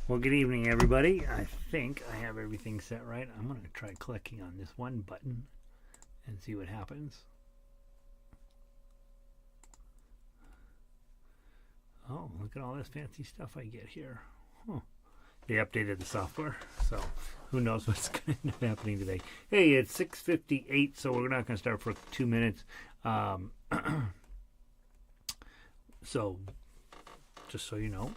Well, good evening, everybody. I think I have everything set right. I'm going to try clicking on this one button and see what happens. Oh, look at all this fancy stuff I get here. Huh. They updated the software, so who knows what's going to end up happening today. Hey, it's 6:58, so we're not going to start for 2 minutes. So, just so you know,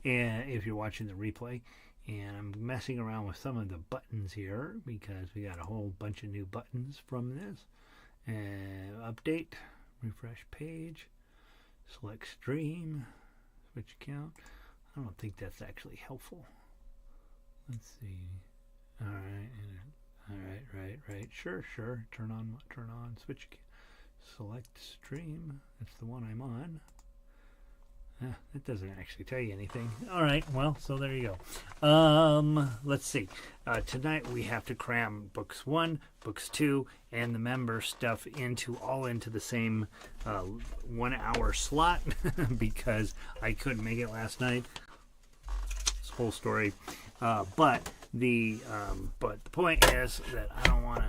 and if you're watching the replay, and I'm messing around with some of the buttons here because we got a whole bunch of new buttons from this. Update, refresh page, select stream, switch account. I don't think that's actually helpful. Let's see. All right. Sure. Turn on, switch account. Select stream. That's the one I'm on. It doesn't actually tell you anything. All right, well, so there you go. Let's see. Tonight we have to cram books 1, books 2, and the member stuff into the same 1 hour slot because I couldn't make it last night. This whole story. But the point is that I don't want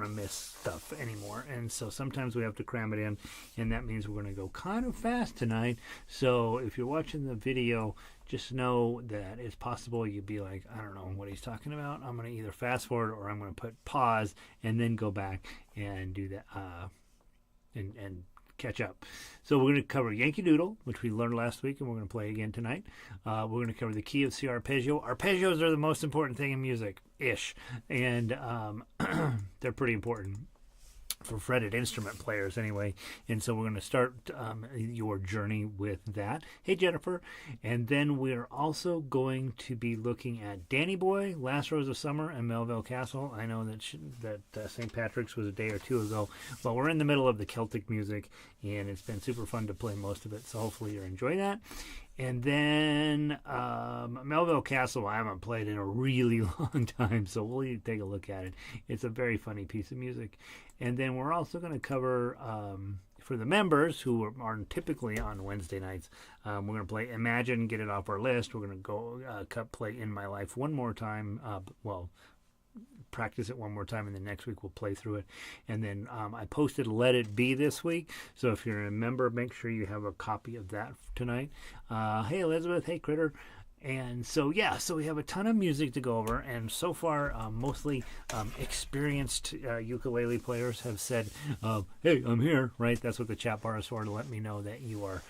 to miss stuff anymore, and so sometimes we have to cram it in, and that means we're going to go kind of fast tonight. So if you're watching the video, just know that it's possible you'd be like, I don't know what he's talking about. I'm going to either fast forward or I'm going to put pause and then go back and do that and catch up. So we're going to cover Yankee Doodle, which we learned last week, and we're going to play again tonight. We're going to cover the key of C arpeggio. Arpeggios are the most important thing in music-ish, and they're pretty important for fretted instrument players anyway. And so we're going to start your journey with that. Hey, Jennifer. And then we're also going to be looking at Danny Boy, Last Rose of Summer, and Melville Castle. I know that St. Patrick's was a day or two ago, but we're in the middle of the Celtic music, and it's been super fun to play most of it, so hopefully you're enjoying that. And then Melville Castle I haven't played in a really long time, so we'll take a look at it. It's a very funny piece of music. And then we're also going to cover, for the members who are typically on Wednesday nights, we're going to play Imagine, get it off our list. We're going to go play In My Life one more time. Practice it one more time, and then next week we'll play through it. And then I posted Let It Be this week, so if you're a member, make sure you have a copy of that tonight. Hey Elizabeth, hey Critter. And so so we have a ton of music to go over, and so far mostly experienced ukulele players have said, hey, I'm here, right? That's what the chat bar is for, to let me know that you're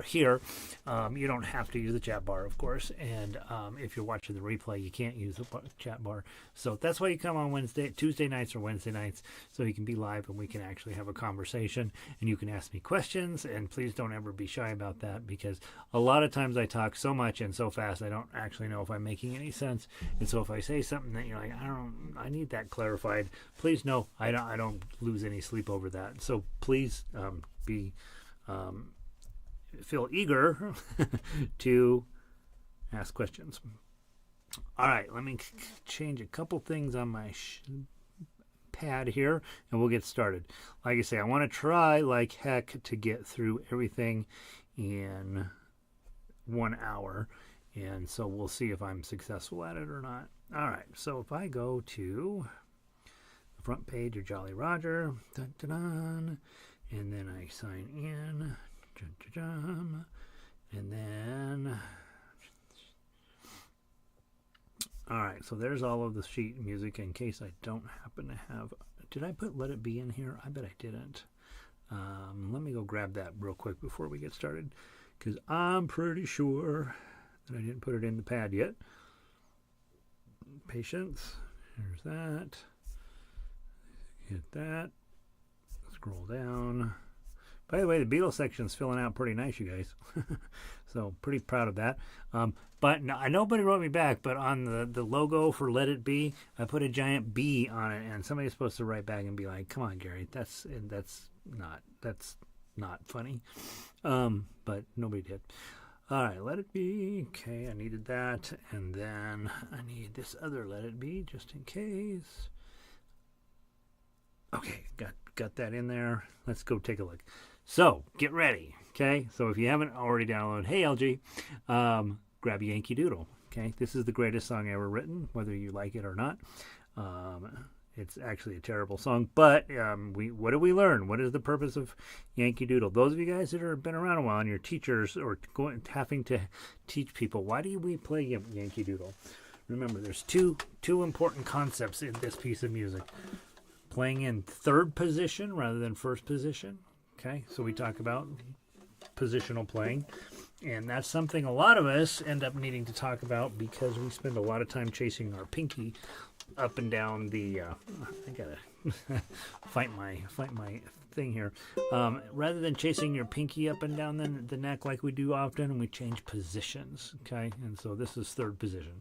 here. You don't have to use the chat bar, of course, and if you're watching the replay, you can't use the chat bar. So that's why you come on Tuesday nights or Wednesday nights, so you can be live and we can actually have a conversation, and you can ask me questions, and please don't ever be shy about that, because a lot of times I talk so much and so fast I don't actually know if I'm making any sense. And so if I say something that you're like, I need that clarified, please know I don't lose any sleep over that. So please feel eager to ask questions. All right, let me change a couple things on my pad here and we'll get started. Like I say, I want to try like heck to get through everything in 1 hour, and so we'll see if I'm successful at it or not. All right, so if I go to the front page of Jolly Roger, dun, dun, dun, and then I sign in, dun, dun, dun, and then all right, so there's all of the sheet music in case I don't happen to have. Did I put Let It Be in here? I bet I didn't. Let me go grab that real quick before we get started, because I'm pretty sure that I didn't put it in the pad yet. Patience. Here's that. Hit that. Scroll down. By the way, the Beatles section's filling out pretty nice, you guys. So pretty proud of that. But nobody wrote me back, but on the logo for Let It Be, I put a giant B on it, and somebody's supposed to write back and be like, come on, Gary, that's not funny. But nobody did. All right, Let It Be. Okay, I needed that, and then I need this other Let It Be just in case. Okay, got that in there. Let's go take a look. So get ready. Okay, so if you haven't already downloaded, hey LG, grab Yankee Doodle. Okay, this is the greatest song ever written, whether you like it or not. It's actually a terrible song, but what do we learn? What is the purpose of Yankee Doodle? Those of you guys that have been around a while and you're teachers or having to teach people, why do we play Yankee Doodle? Remember, there's two important concepts in this piece of music. Playing in third position rather than first position. Okay, so we talk about positional playing. And that's something a lot of us end up needing to talk about because we spend a lot of time chasing our pinky up and down the I gotta fight my thing here. Rather than chasing your pinky up and down the neck like we do often, we change positions. Okay, and so this is third position.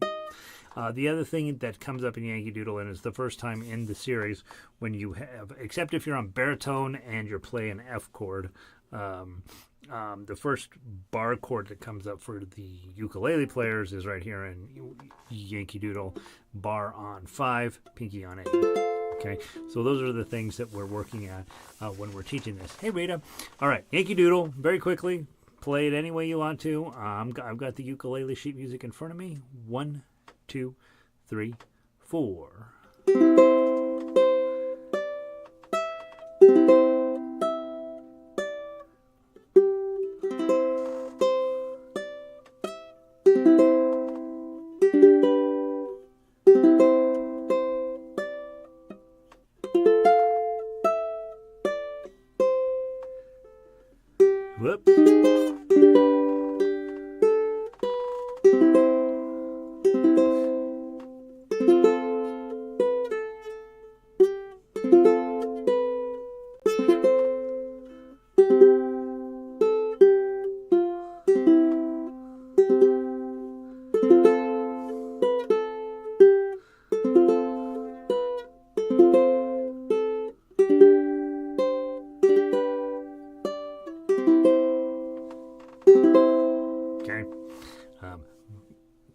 The other thing that comes up in Yankee Doodle, and it's the first time in the series when you have, except if you're on baritone and you're playing F chord, the first bar chord that comes up for the ukulele players is right here in Yankee Doodle, bar on 5, pinky on 8. Okay, so those are the things that we're working at when we're teaching this. Hey Rita, all right, Yankee Doodle, very quickly, play it any way you want to. I've got the ukulele sheet music in front of me. 1, 2, 3, 4. Whoop.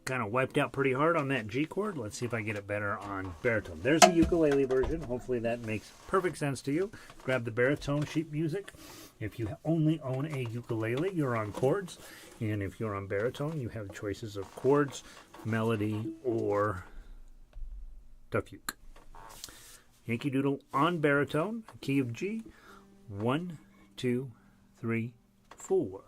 Kind of wiped out pretty hard on that G chord. Let's see if I get it better on baritone. There's the ukulele version. Hopefully that makes perfect sense to you. Grab the baritone sheet music. If you only own a ukulele, you're on chords. And if you're on baritone, you have choices of chords, melody, or tough uke. Yankee Doodle on baritone, key of G. 1, 2, 3, 4.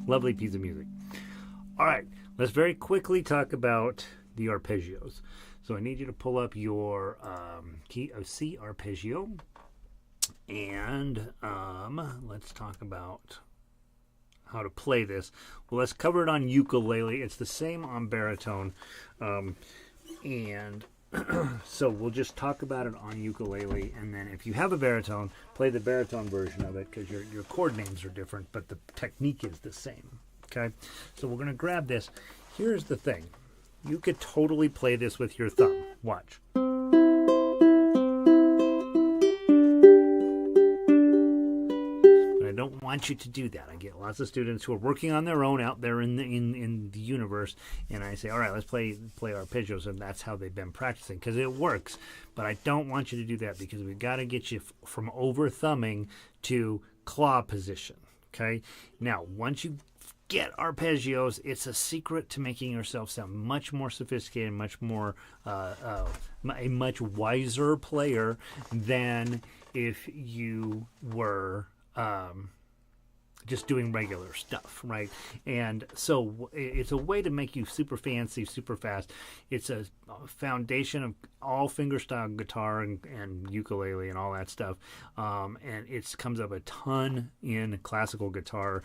Lovely piece of music. All right, let's very quickly talk about the arpeggios. So I need you to pull up your key of C arpeggio, and let's talk about how to play this. Well, let's cover it on ukulele. It's the same on baritone, and so we'll just talk about it on ukulele, and then if you have a baritone, play the baritone version of it because your chord names are different, but the technique is the same. Okay, so we're going to grab this. Here's the thing. You could totally play this with your thumb. Watch. But I don't want you to do that. I get lots of students who are working on their own out there in the universe, and I say, all right, let's play arpeggios, and that's how they've been practicing because it works. But I don't want you to do that because we've got to get you from over thumbing to claw position. Okay. Now, once you get arpeggios, it's a secret to making yourself sound much more sophisticated, much more a much wiser player than if you were just doing regular stuff, right? And so it's a way to make you super fancy, super fast. It's a foundation of all fingerstyle guitar and ukulele and all that stuff. And it comes up a ton in classical guitar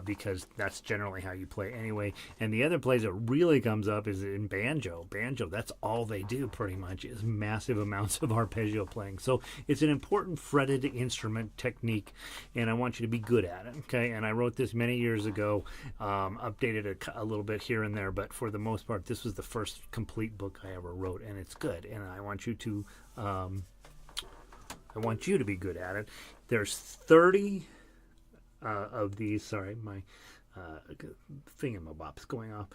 because that's generally how you play anyway. And the other place it really comes up is in banjo. Banjo, that's all they do pretty much, is massive amounts of arpeggio playing. So it's an important fretted instrument technique, and I want you to be good at it, okay? And I wrote this many years ago, updated it a little bit here and there, but for the most part, this was the first complete book I ever wrote, and it's good. And I want you to be good at it. There's 30 of these. Sorry, my thingamabob's going off.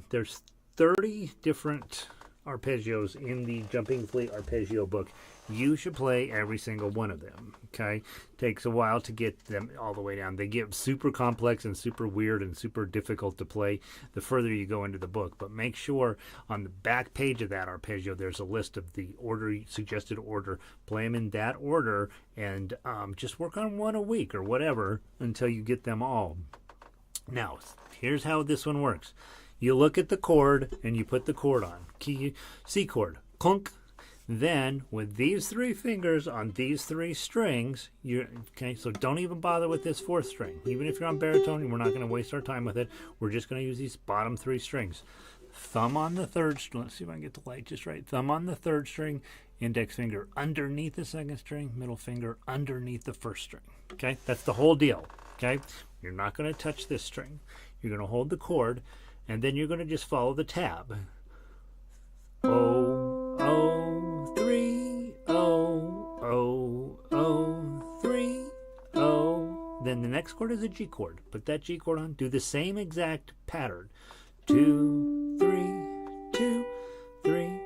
There's 30 different arpeggios in the Jumping Flea arpeggio book. You should play every single one of them, okay? Takes a while to get them all the way down. They get super complex and super weird and super difficult to play the further you go into the book. But make sure on the back page of that arpeggio, there's a list of the suggested order. Play them in that order and just work on one a week or whatever until you get them all. Now, here's how this one works. You look at the chord and you put the chord on. C chord, clunk. Then, with these 3 fingers on these 3 strings, okay, so don't even bother with this 4th string. Even if you're on baritone, we're not going to waste our time with it. We're just going to use these bottom 3 strings. Thumb on the 3rd string. Let's see if I can get the light just right. Thumb on the 3rd string, index finger underneath the 2nd string, middle finger underneath the 1st string. Okay, that's the whole deal. Okay, you're not going to touch this string. You're going to hold the chord, and then you're going to just follow the tab. Oh, oh, 3, oh, oh, oh, 3, oh. Then the next chord is a G chord. Put that G chord on. Do the same exact pattern. 2, 3, 2, 3,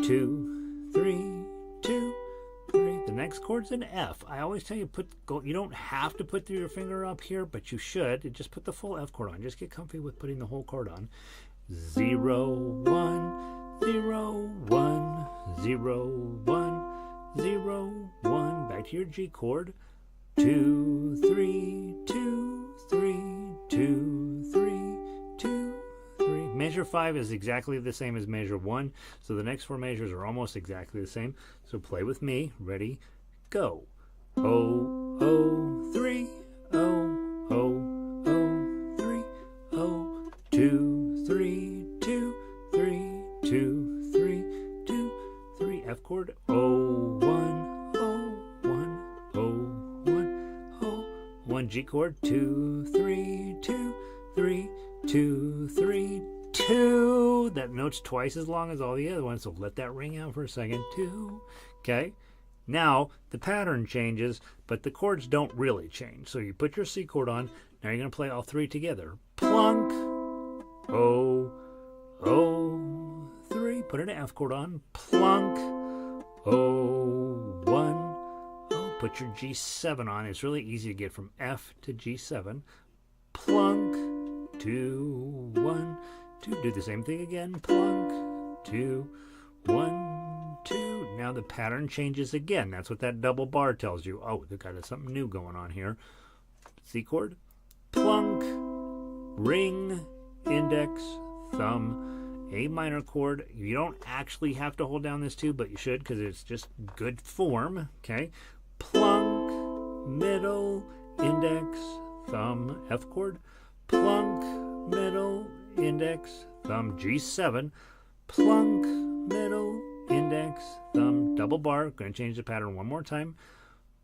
2, 3, 2, 3. The next chord's an F. I always tell you you don't have to put your finger up here, but you should. Just put the full F chord on. Just get comfy with putting the whole chord on. 0, 1, 0, 1, 0, 1, 0, 1. Back to your G chord. 2, 3, 2, 3, 2, 3, 2, 3. Measure 5 is exactly the same as measure 1, so the next 4 measures are almost exactly the same. So play with me. Ready? Go. Oh, oh, 3, oh, oh, oh, 3, oh, 2, 3, 2, 3, 2, 3, 2, 3. F chord. Oh, 1, oh, 1, oh, 1, oh, 1. G chord. 2, 3, 2, 3, 2, 3, 2. That note's twice as long as all the other ones, so let that ring out for a second. 2. Okay. Now the pattern changes, but the chords don't really change. So you put your C chord on. Now you're going to play all 3 together. Plunk. Oh, oh, 3. Put an F chord on. Plunk. Oh, 1. Oh, put your G7 on. It's really easy to get from F to G7. Plunk. 2, 1, 2. Do the same thing again. Plunk. 2, 1, 2. Now the pattern changes again. That's what that double bar tells you. Oh, they've got something new going on here. C chord. Plunk. Ring. Index. Thumb. A minor chord. You don't actually have to hold down this 2, but you should because it's just good form. Okay. Plunk. Middle. Index. Thumb. F chord. Plunk. Middle. Index. Thumb. G7. Plunk. Middle. Index. Thumb. Double bar. Going to change the pattern one more time.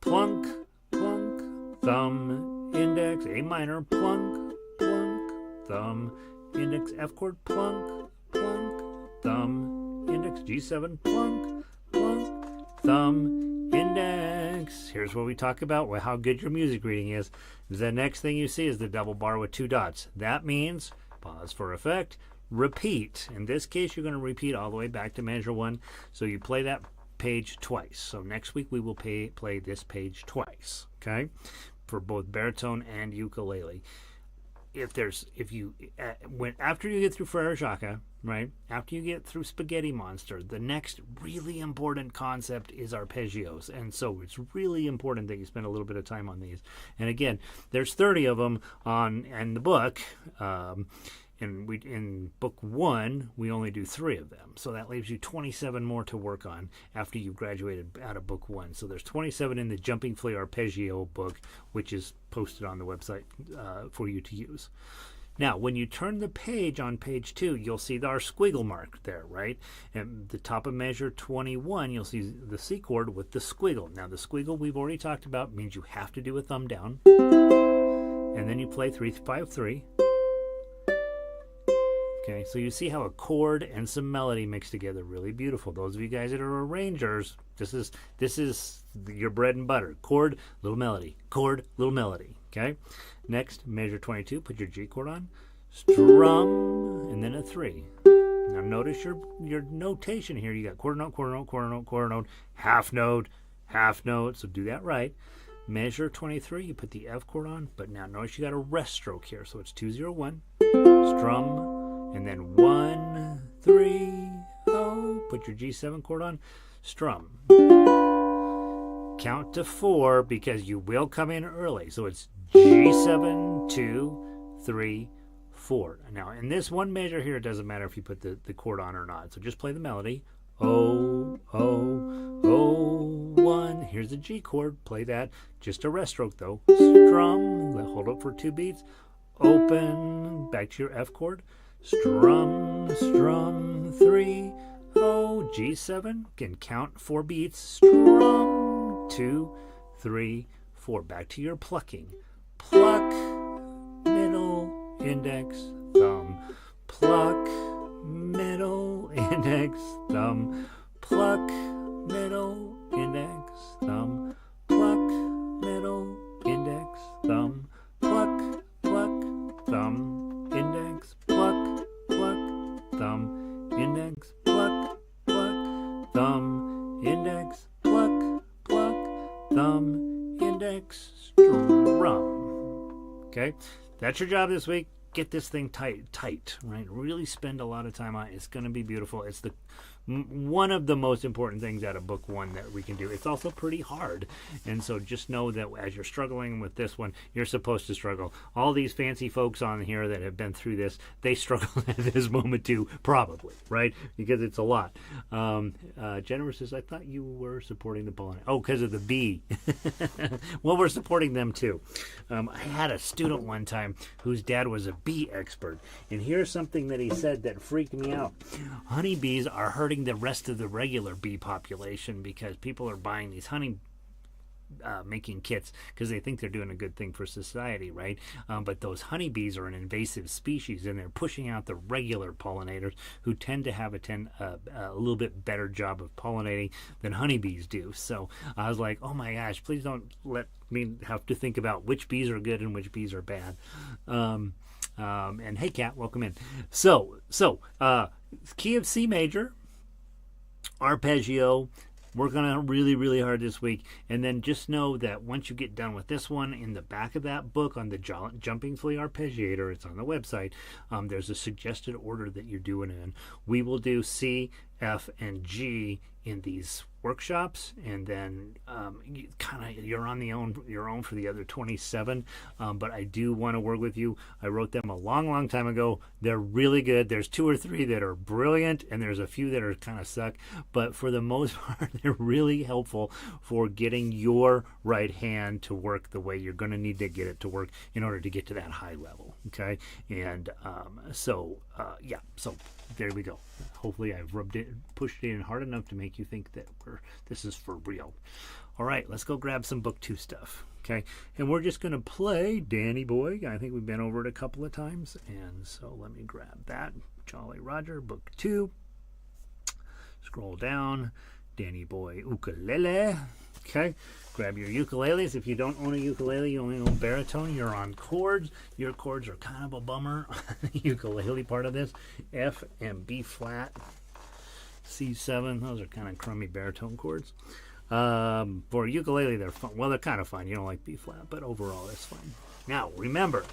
Plunk. Plunk. Thumb. Index. A minor. Plunk. Plunk. Thumb. Index. F chord. Plunk. Plunk. Thumb. Index. G7. Plunk. Plunk. Thumb. Index. Here's what we talk about how good your music reading is. The next thing you see is the double bar with 2 dots. That means, pause for effect, repeat. In this case, you're going to repeat all the way back to measure 1. So you play that page twice. So next week we will play this page twice, okay, for both baritone and ukulele. After you get through Frere Jacques, right? After you get through Spaghetti Monster, the next really important concept is arpeggios. And so it's really important that you spend a little bit of time on these. And again, there's 30 of them in the book. In book 1, we only do 3 of them. So that leaves you 27 more to work on after you've graduated out of book 1. So there's 27 in the Jumping Flea Arpeggio book, which is posted on the website for you to use. Now, when you turn the page on page 2, you'll see our squiggle mark there, right? At the top of measure 21, you'll see the C chord with the squiggle. Now, the squiggle we've already talked about means you have to do a thumb down. And then you play 3-5-3. Okay, so you see how a chord and some melody mix together. Really beautiful. Those of you guys that are arrangers, this is your bread and butter. Chord, little melody. Chord, little melody. Okay? Next, measure 22. Put your G chord on. Strum, and then a 3. Now notice your notation here. You got quarter note, quarter note, quarter note, quarter note, half note, half note. So do that right. Measure 23. You put the F chord on. But now notice you got a rest stroke here. So it's 2-0-1. Strum. And then 1, 3, oh, put your G7 chord on, strum. Count to 4 because you will come in early. So it's G7, 2, 3, 4. Now, in this one measure here, it doesn't matter if you put the chord on or not. So just play the melody. Oh, oh, oh, 1. Here's the G chord. Play that. Just a rest stroke, though. Strum. Hold up for 2 beats. Open. Back to your F chord. Strum, strum, 3, oh, G7, can count 4 beats, strum, 2, 3, 4, back to your plucking, pluck, middle, index, thumb, pluck, middle, index, thumb, pluck, middle, index, thumb, pluck, middle, index, thumb, pluck, thumb, index, pluck, thumb, index, pluck, thumb, index, pluck, thumb, index, strum. Okay, that's your job this week. Get this thing tight, right? Really spend a lot of time on it. It's going to be beautiful. It's one of the most important things out of book 1 that we can do. It's also pretty hard. And so just know that as you're struggling with this one, you're supposed to struggle. All these fancy folks on here that have been through this, they struggle at this moment too, probably, right? Because it's a lot. Jennifer says, I thought you were supporting the pollinator. Oh, because of the bee. Well, we're supporting them too. I had a student one time whose dad was a bee expert. And here's something that he said that freaked me out. Honeybees are hurting the rest of the regular bee population because people are buying these honey making kits because they think they're doing a good thing for society, right? But those honeybees are an invasive species, and they're pushing out the regular pollinators who tend to have a little bit better job of pollinating than honeybees do. So I was like, oh my gosh, please don't let me have to think about which bees are good and which bees are bad. And hey, Kat, welcome in. So key of C major, arpeggio. Work on it really, really hard this week. And then just know that once you get done with this one, in the back of that book on the Jumping Flea Arpeggiator, it's on the website, there's a suggested order that you're doing in. We will do C, F, and G in these workshops, and then you're on your own for the other 27. But I do want to work with you. I wrote them a long time ago. They're really good. There's 2 or 3 that are brilliant, and there's a few that are kind of suck. But for the most part, they're really helpful for getting your right hand to work the way you're going to need to get it to work in order to get to that high level. Okay, and so there we go. Hopefully I've pushed it in hard enough to make you think that this is for real. All right, let's go grab some book 2 stuff. Okay, and we're just going to play Danny Boy. I think we've been over it a couple of times, and so let me grab that. Jolly Roger, book 2. Scroll down. Danny Boy Ukulele. Okay, grab your ukuleles. If you don't own a ukulele, you only own baritone, you're on chords. Your chords are kind of a bummer on the ukulele part of this. F and B flat, C7, those are kind of crummy baritone chords. For ukulele, they're fun. Well, they're kind of fun. You don't like B flat, but overall, it's fun. Now, remember,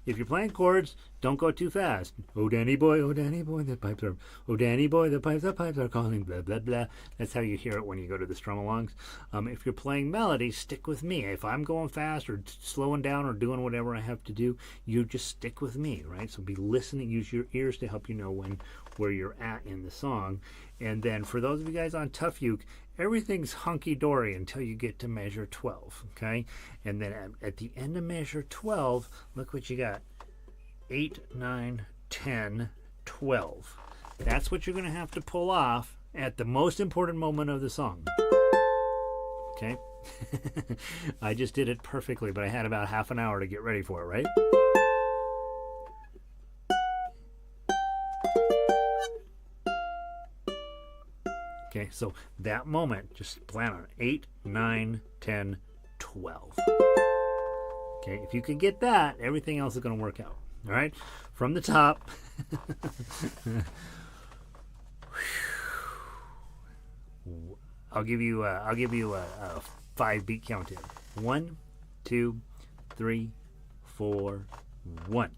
if you're playing chords, don't go too fast. Oh Danny boy, the pipes are. Oh Danny boy, the pipes are calling. Blah blah blah. That's how you hear it when you go to the strum-alongs. If you're playing melodies, stick with me. If I'm going fast or slowing down or doing whatever I have to do, you just stick with me, right? So be listening. Use your ears to help you know where you're at in the song. And then for those of you guys on Tough Uke, everything's hunky-dory until you get to measure 12, okay? And then at the end of measure 12, look what you got. 8, 9, 10, 12. That's what you're going to have to pull off at the most important moment of the song. Okay? I just did it perfectly, but I had about half an hour to get ready for it, right? Okay, so that moment, just plan on 8, 9, 10, 12. Okay, if you can get that, everything else is going to work out. All right, from the top. I'll give you a 5-beat count in. 1, 2, 3, 4, 1.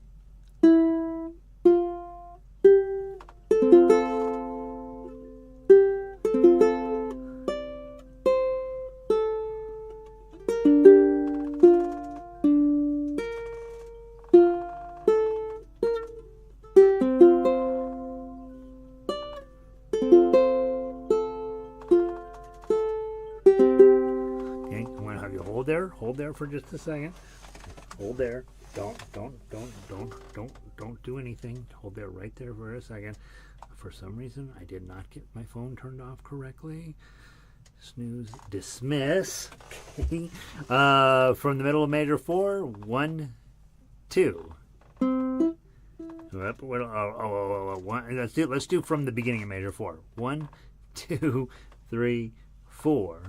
Hold there for just a second. Hold there. Don't do anything. Hold there right there for a second. For some reason, I did not get my phone turned off correctly. Snooze. Dismiss. Okay. From the middle of measure 4, 1, 2. Let's do from the beginning of measure 4. 1, 2, 3, 4.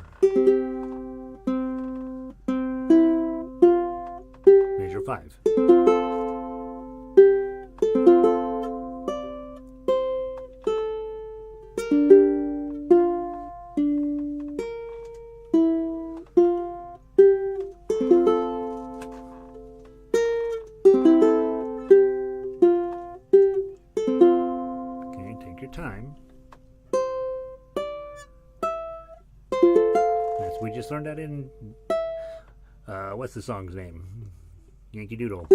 Measure 5. Okay, take your time. Yes, we just learned that in what's the song's name? Yankee Doodle.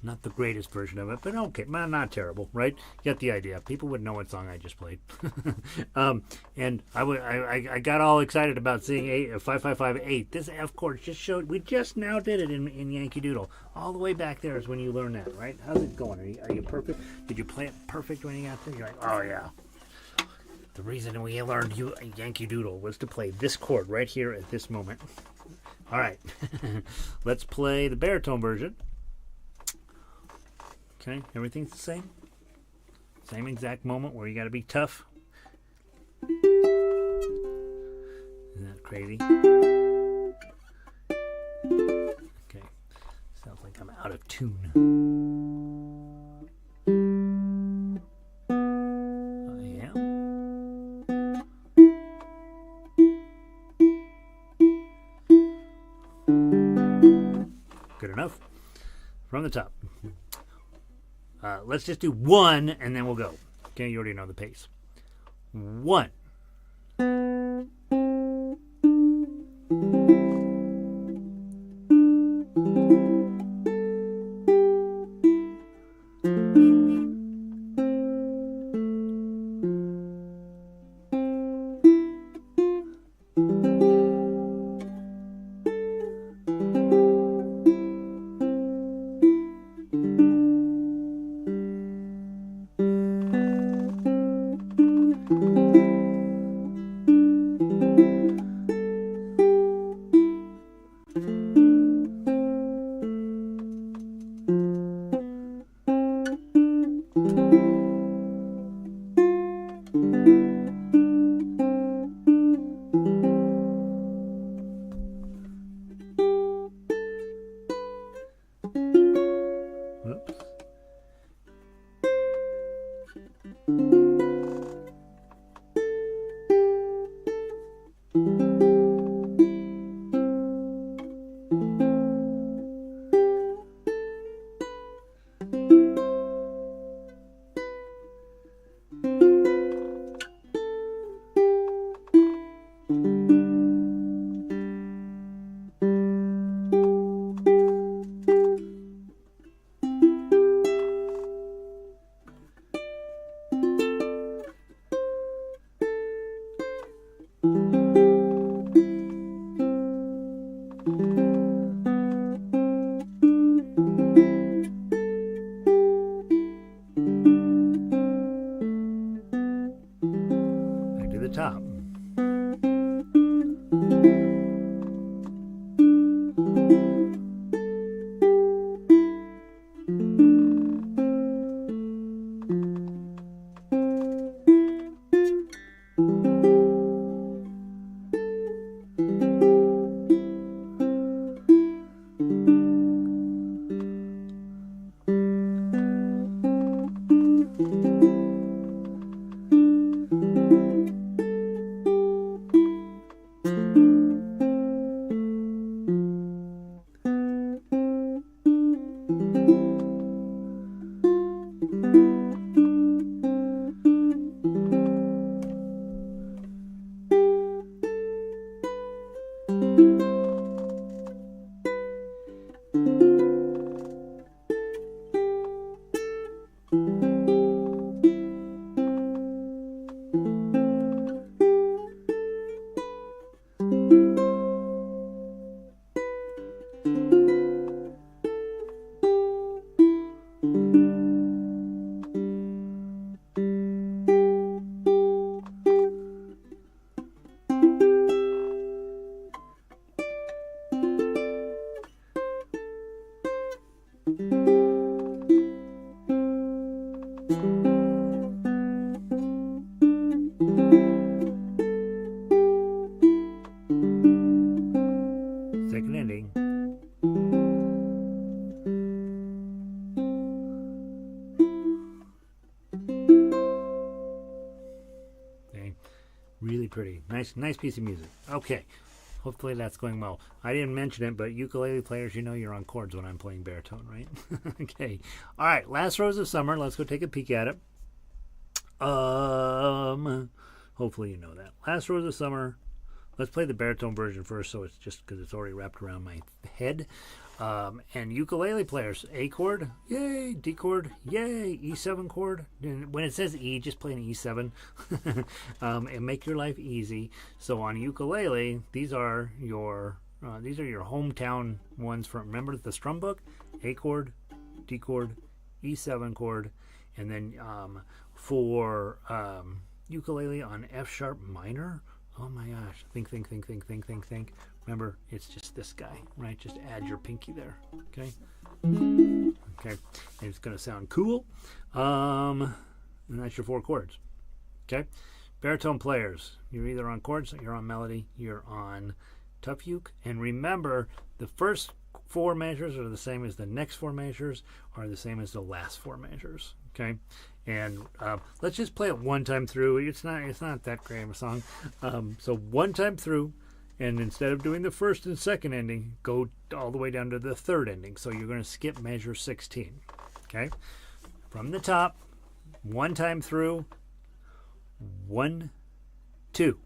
Not the greatest version of it, but okay, not terrible, right? You got the idea. People would know what song I just played. And I got all excited about seeing 555-8. This F chord just showed. We just now did it in Yankee Doodle. All the way back there is when you learn that, right? How's it going? Are you perfect? Did you play it perfect when you got there? You're like, oh yeah. The reason we learned Yankee Doodle was to play this chord right here at this moment. All right, let's play the baritone version. Okay, everything's the same. Same exact moment where you got to be tough. Isn't that crazy? Okay, sounds like I'm out of tune. I am. Good enough. From the top. Let's just do one and then we'll go. Okay, you already know the pace. 1. Top. Second ending. Okay. Really pretty. Nice piece of music. Okay. Hopefully that's going well. I didn't mention it, but ukulele players, you know you're on chords when I'm playing baritone, right? Okay. All right. Last Rose of Summer. Let's go take a peek at it. Hopefully you know that. Last Rose of Summer. Let's play the baritone version first, so it's just because it's already wrapped around my head. And ukulele players, A chord, yay, D chord, yay, E7 chord. And when it says E, just play an E7 and make your life easy. So on ukulele, these are your hometown ones from, remember the strum book? A chord, D chord, E7 chord, and then for ukulele on F sharp minor. Oh my gosh, think. Remember, it's just this guy, right? Just add your pinky there, okay? Okay, and it's going to sound cool. And that's your 4 chords, okay? Baritone players, you're either on chords, you're on melody, you're on tough uke. And remember, the first 4 measures are the same as the next 4 measures are the same as the last 4 measures, okay? And let's just play it one time through. It's not that great of a song. So one time through. And instead of doing the first and second ending, go all the way down to the third ending. So you're going to skip measure 16. Okay? From the top, one time through. 1, 2.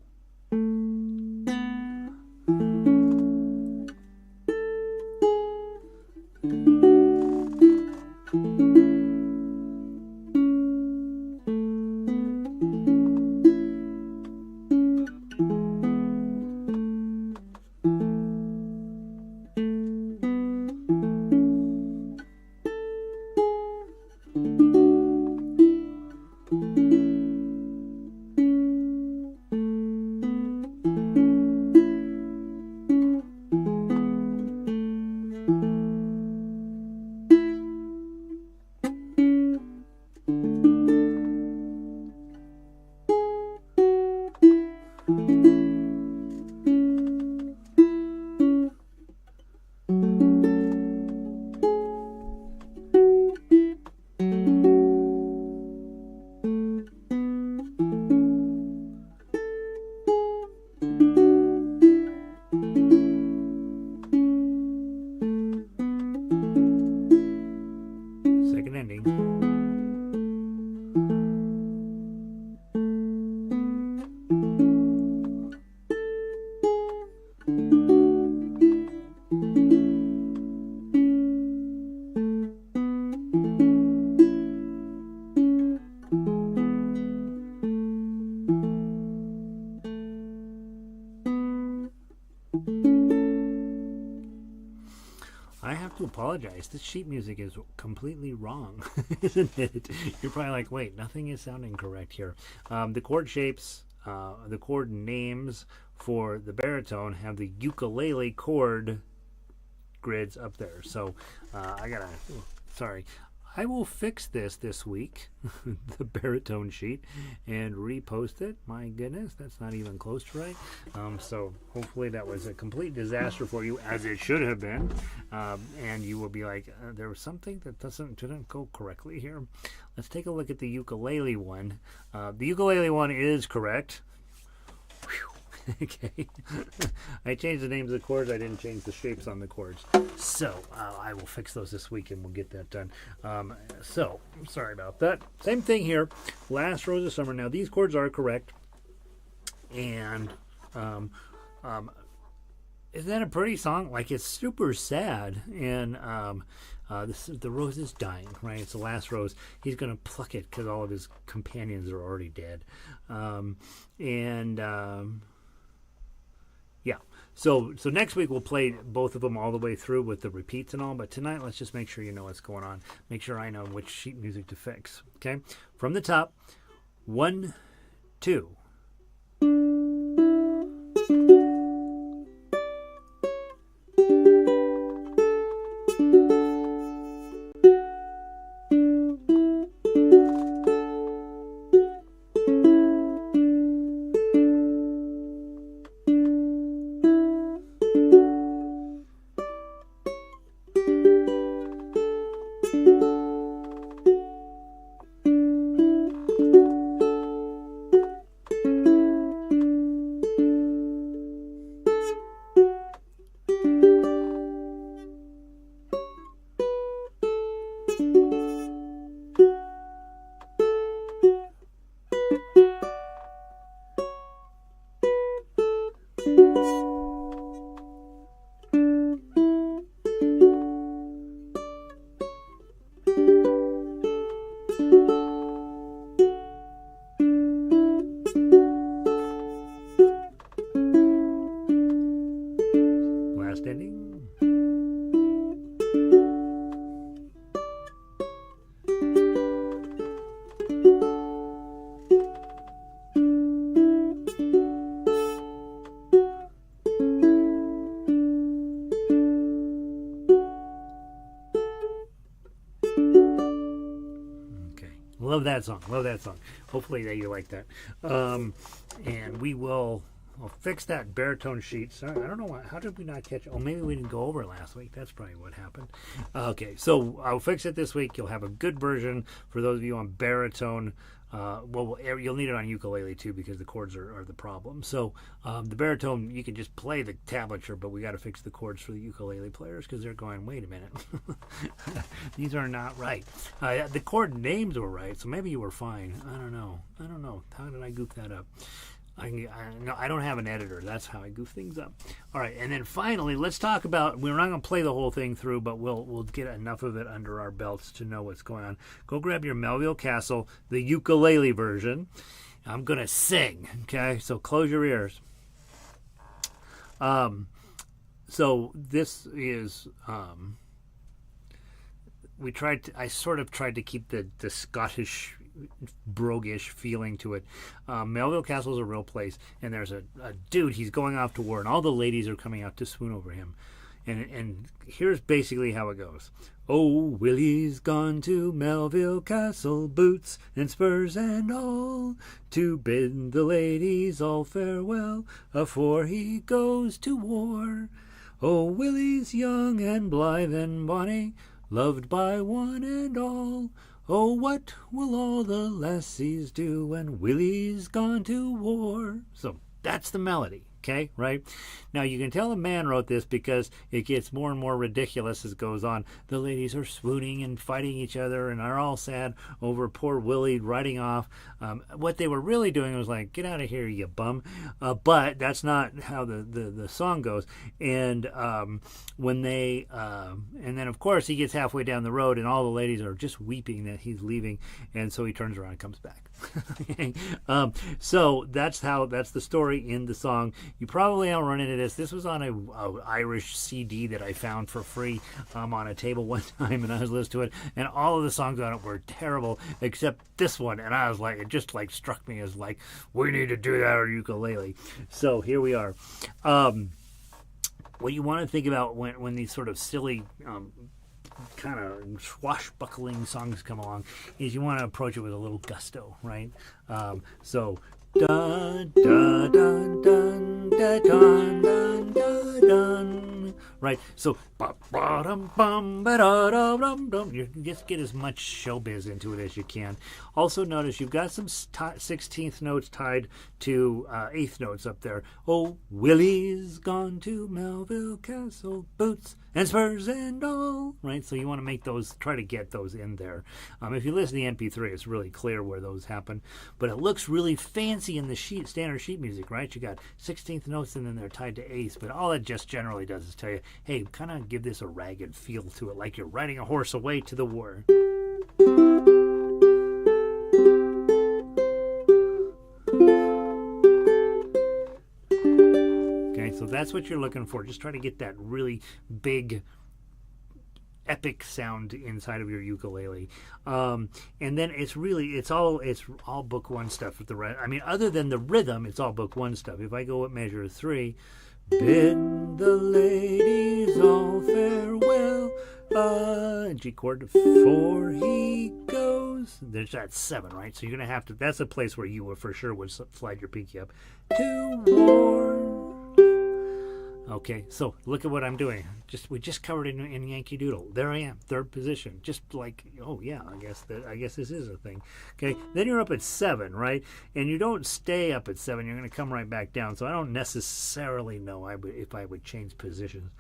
Second ending. I have to apologize. This sheet music is completely wrong, isn't it? You're probably like, wait, nothing is sounding correct here. The chord shapes, the chord names for the baritone have the ukulele chord grids up there. So I will fix this week, the baritone sheet, and repost it. My goodness, that's not even close to right. So hopefully that was a complete disaster for you, as it should have been. And you will be like, there was something that didn't go correctly here. Let's take a look at the ukulele one. The ukulele one is correct. Whew. Okay. I changed the names of the chords. I didn't change the shapes on the chords. So I will fix those this week and we'll get that done. So sorry about that. Same thing here. Last Rose of Summer. Now these chords are correct. And isn't that a pretty song? Like, it's super sad. And the rose is dying, right? It's the last rose. He's going to pluck it because all of his companions are already dead. Yeah. So next week we'll play both of them all the way through with the repeats and all. But tonight, let's just make sure you know what's going on. Make sure I know which sheet music to fix. Okay? From the top, 1, 2. Love that song. Love that song. Hopefully that you like that. And we'll fix that baritone sheet. Sorry, I don't know why. How did we not catch it? Oh, maybe we didn't go over it last week. That's probably what happened. Okay, so I'll fix it this week. You'll have a good version for those of you on baritone. Well, you'll need it on ukulele too because the chords are the problem. So the baritone, you can just play the tablature, but we got to fix the chords for the ukulele players because they're going, wait a minute, these are not right. The chord names were right, so maybe you were fine. I don't know. How did I goof that up? I don't have an editor. That's how I goof things up. All right, and then finally, let's talk about. We're not going to play the whole thing through, but we'll get enough of it under our belts to know what's going on. Go grab your Melville Castle, the ukulele version. I'm going to sing. Okay, so close your ears. So this is. I sort of tried to keep the Scottish, broguish feeling to it. Melville Castle is a real place, and there's a dude. He's going off to war, and all the ladies are coming out to swoon over him. And here's basically how it goes. Oh, Willie's gone to Melville Castle, boots and spurs and all, to bid the ladies all farewell, afore he goes to war. Oh, Willie's young and blithe and bonny, loved by one and all. Oh, what will all the lassies do when Willie's gone to war? So that's the melody, okay, right? Now, you can tell a man wrote this because it gets more and more ridiculous as it goes on. The ladies are swooning and fighting each other and are all sad over poor Willie riding off. What they were really doing was like, get out of here, you bum. But that's not how the song goes. And when they, and then of course he gets halfway down the road and all the ladies are just weeping that he's leaving. And so he turns around and comes back. So that's the story in the song. You probably don't run into this. This was on a Irish CD that I found for free on a table one time, and I was listening to it, and all of the songs on it were terrible except this one. And I was like, it just like struck me as like, we need to do that on ukulele. So here we are. What you want to think about when these sort of silly kind of swashbuckling songs come along is you want to approach it with a little gusto, right? So dun dun dun dun dun dun dun dun dun, right? So you just get as much showbiz into it as you can. Also notice you've got some 16th notes tied to 8th notes up there. Oh, Willie's gone to Melville Castle, boots and spurs and all, right? So you want to make those, try to get those in there. If you listen to the MP3, it's really clear where those happen, but it looks really fancy in the standard sheet music, right? You got 16th notes and then they're tied to 8th, but all it just generally does is tell you, hey, kind of give this a ragged feel to it, like you're riding a horse away to the war. Okay, so that's what you're looking for. Just try to get that really big, epic sound inside of your ukulele, and then it's all book one stuff with the rest. I mean, other than the rhythm, it's all book one stuff. If I go at measure 3, bid the ladies all farewell, G chord, before he goes. There's that 7, right? So you're gonna have to. That's a place where you would for sure would slide your pinky up to war. Okay, so look at what I'm doing. We just covered it in Yankee Doodle. There I am, 3rd position. Just like, oh yeah, I guess this is a thing. Okay, then you're up at 7, right? And you don't stay up at 7. You're going to come right back down. So I don't necessarily know if I would change positions.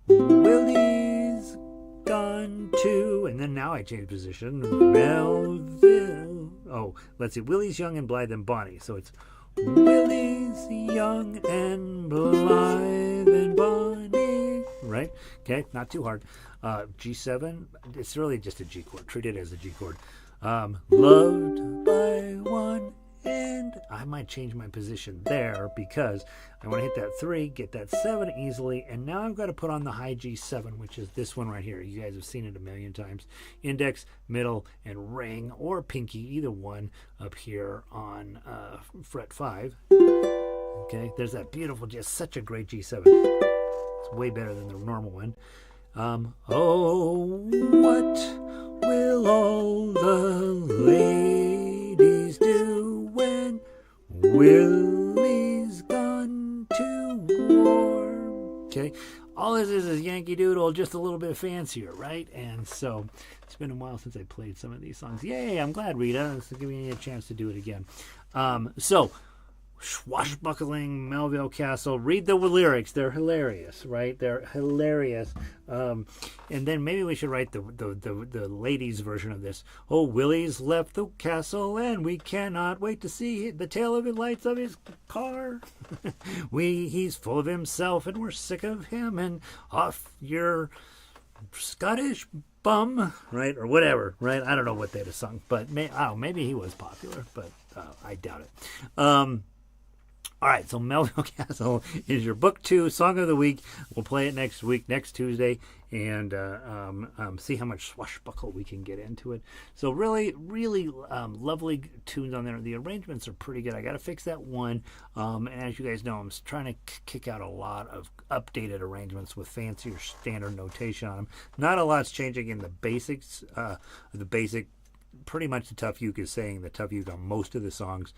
Willie's gone to, and then now I change position. Melville. Oh, let's see. Willie's young and blithe and bonny. So it's Willie's young and blithe and bonny, right? Okay, not too hard. G7, it's really just a G chord. Treat it as a G chord. Loved by one, and I might change my position there because I want to hit that 3, get that 7 easily, and now I've got to put on the high G7, which is this one right here. You guys have seen it a million times. Index, middle, and ring, or pinky, either one, up here on fret 5. Okay, there's that beautiful, just such a great G7. It's way better than the normal one. Oh, what will all the ladies Willie's gone to war. Okay, all this is Yankee Doodle, just a little bit fancier, right? And so it's been a while since I played some of these songs. Yay, I'm glad, Rita. This is giving me a chance to do it again. So, swashbuckling Melville Castle. Read the lyrics. They're hilarious, right? They're hilarious. And then maybe we should write the ladies' version of this. Oh, Willie's left the castle, and we cannot wait to see the tail of the lights of his car. He's full of himself, and we're sick of him. And off your Scottish bum, right? Or whatever, right? I don't know what they'd have sung, but maybe he was popular, but I doubt it. All right, so Melville Castle is your book 2 song of the week. We'll play it next week, next Tuesday, and see how much swashbuckle we can get into it. So really, really lovely tunes on there. The arrangements are pretty good. I got to fix that one. And as you guys know, I'm trying to kick out a lot of updated arrangements with fancier standard notation on them. Not a lot's changing in the basics, pretty much the tough uke is saying the tough uke on most of the songs.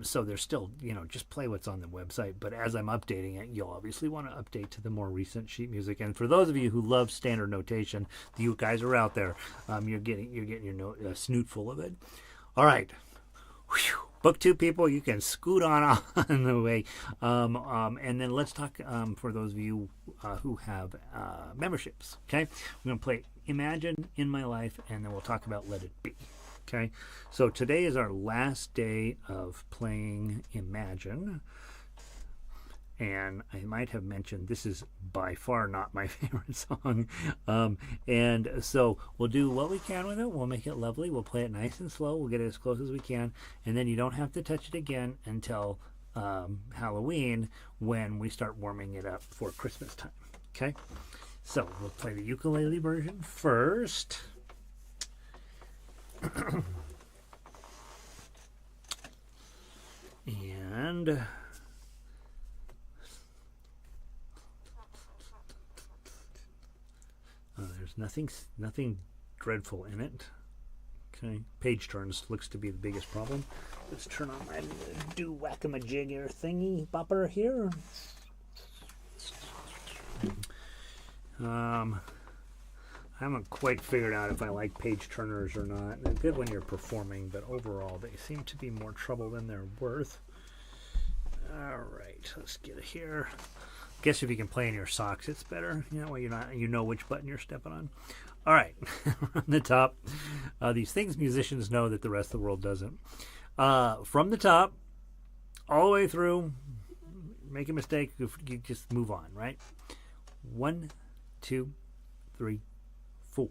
So there's still, just play what's on the website. But as I'm updating it, you'll obviously want to update to the more recent sheet music. And for those of you who love standard notation, the uke guys are out there. You're getting your snoot full of it. All right. Whew. Book 2, people, you can scoot on the way. And then let's talk for those of you who have memberships. Okay, we're going to play Imagine in My Life, and then we'll talk about Let It Be. Okay, so today is our last day of playing Imagine. And I might have mentioned this is by far not my favorite song. And so we'll do what we can with it. We'll make it lovely. We'll play it nice and slow. We'll get it as close as we can. And then you don't have to touch it again until Halloween, when we start warming it up for Christmas time. Okay? So we'll play the ukulele version first. And there's nothing dreadful in it. Okay, page turns looks to be the biggest problem. Let's turn on my do whack-a-majig thingy bopper here. I haven't quite figured out if I like page turners or not. They're good when you're performing, but overall they seem to be more trouble than they're worth. All right, let's get it here. Guess if you can play in your socks, it's better. Well, you know which button you're stepping on. All right, from the top. These things musicians know that the rest of the world doesn't. From the top, all the way through. Make a mistake, you just move on. Right. 1, 2, 3, 4.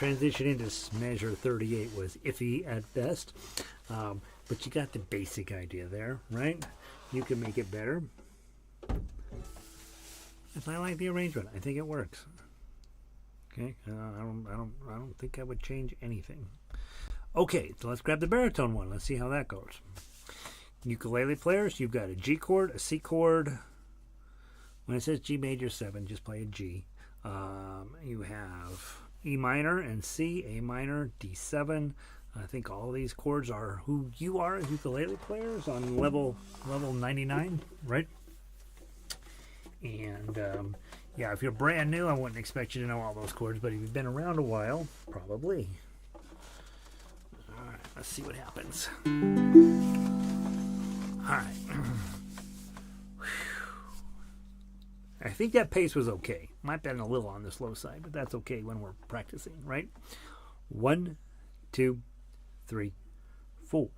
transition into measure 38 was iffy at best. But you got the basic idea there, right? You can make it better. I like the arrangement. I think it works. Okay, I don't think I would change anything. Okay, so let's grab the baritone one. Let's see how that goes. Ukulele players, you've got a G chord, a C chord. When it says G major 7, just play a G. You have E minor and C, A minor, D7. I think all of these chords are who you are as ukulele players on level 99, right? And yeah, if you're brand new, I wouldn't expect you to know all those chords, but if you've been around a while, probably. All right, let's see what happens. All right. I think that pace was okay. Might have been a little on the slow side, but that's okay when we're practicing, right? 1, 2, 3, 4.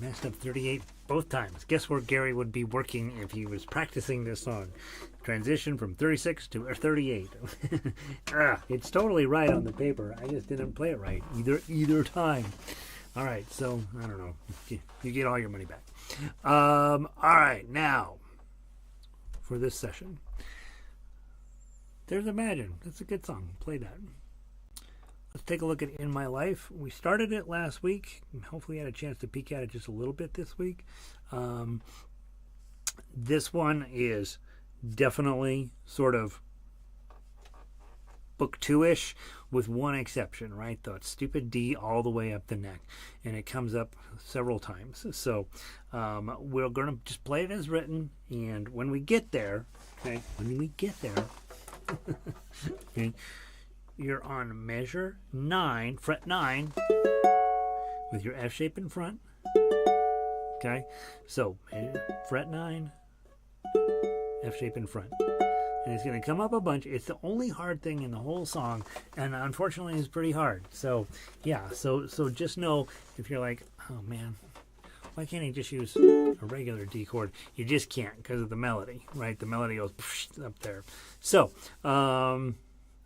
messed up 38 both times. Guess where Gary would be working if he was practicing this song? Transition from 36 to 38. It's totally right on the paper. I just didn't play it right either time. All right, so I don't know. You get all your money back. All right, now for this session, there's Imagine. That's a good song. Play that. Let's take a look at In My Life. We started it last week. Hopefully, had a chance to peek at it just a little bit this week. This one is definitely sort of book 2-ish, with one exception, right? The stupid D all the way up the neck, and it comes up several times. So we're going to just play it as written, and when we get there, okay, okay, you're on measure 9, fret 9, with your F shape in front. Okay, so fret 9, F shape in front. And it's going to come up a bunch. It's the only hard thing in the whole song, and unfortunately it's pretty hard. So yeah, so just know, if you're like, oh man, why can't he just use a regular D chord? You just can't, because of the melody, right? The melody goes up there. So other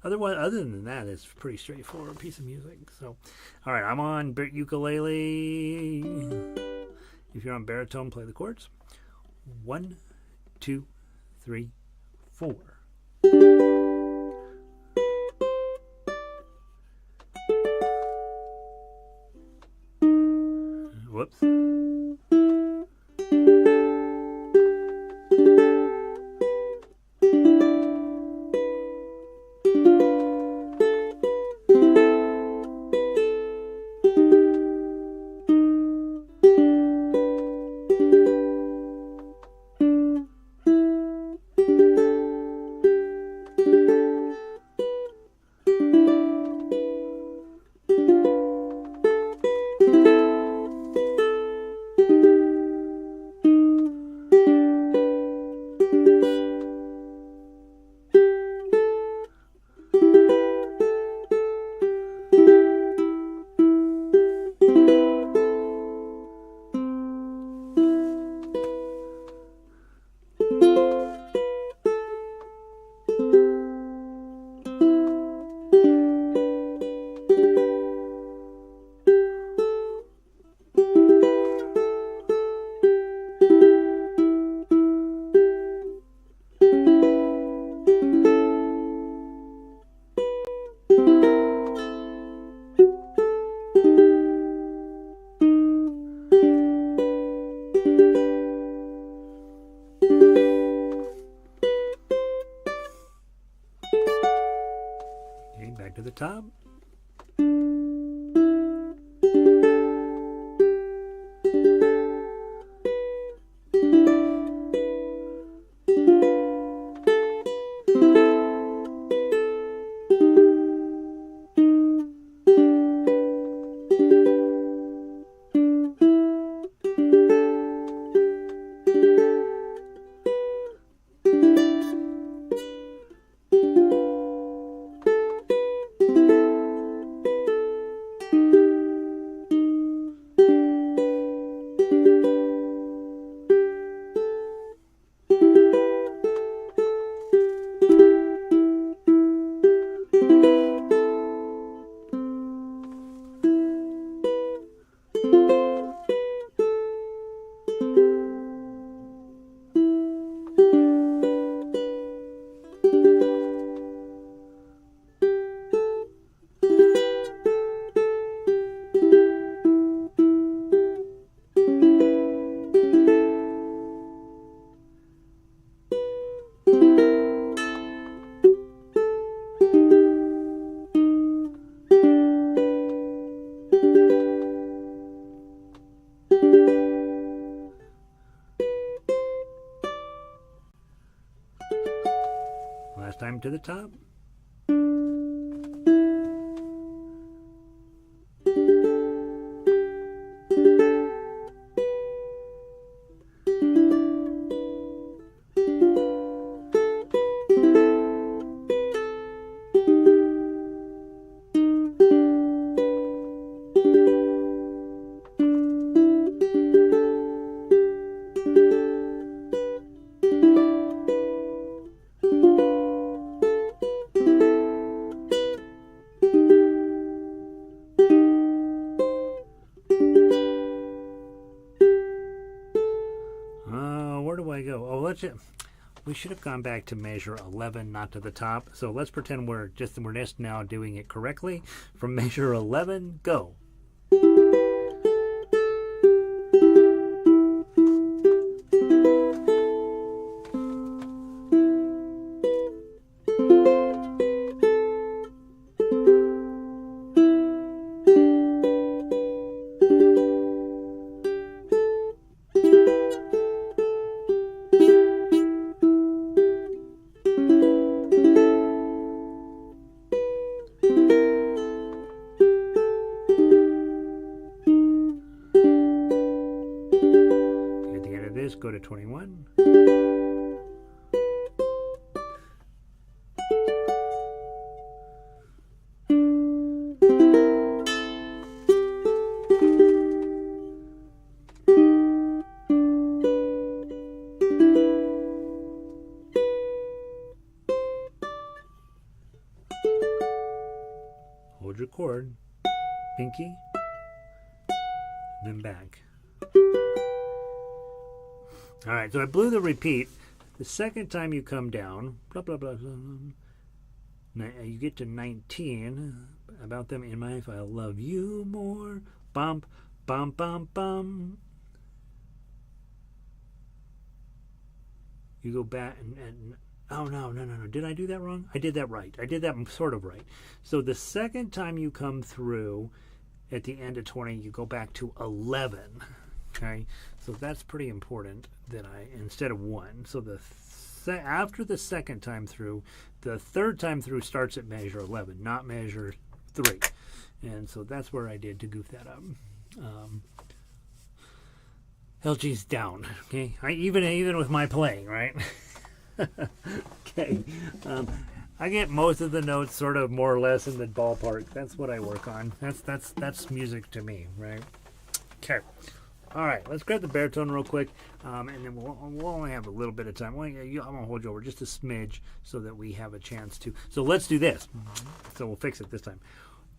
than that, it's a pretty straightforward piece of music. So all right, I'm on ukulele. If you're on baritone, play the chords. 1, 2, 3, 4. Whoops. Back to the top. Last time to the top. I go? Oh, we should have gone back to measure 11, not to the top. So let's pretend we're just now doing it correctly. From measure 11, go. Go to 21. Hold your chord, pinky, then back. All right, so I blew the repeat. The second time you come down, blah, blah, blah, blah, you get to 19. About them in my life, I love you more. Bump, bum, bum, bum. You go back and oh, no. Did I do that wrong? I did that right. I did that sort of right. So the second time you come through at the end of 20, you go back to 11. Okay, so that's pretty important that instead of 1. So after the second time through, the third time through starts at measure 11, not measure 3. And so that's where I did to goof that up. LG's down. Okay, even with my playing, right? Okay, I get most of the notes sort of more or less in the ballpark. That's what I work on. That's music to me, right? Okay. All right, let's grab the baritone real quick, and then we'll only have a little bit of time. I'm going to hold you over just a smidge so that we have a chance to. So let's do this. So we'll fix it this time.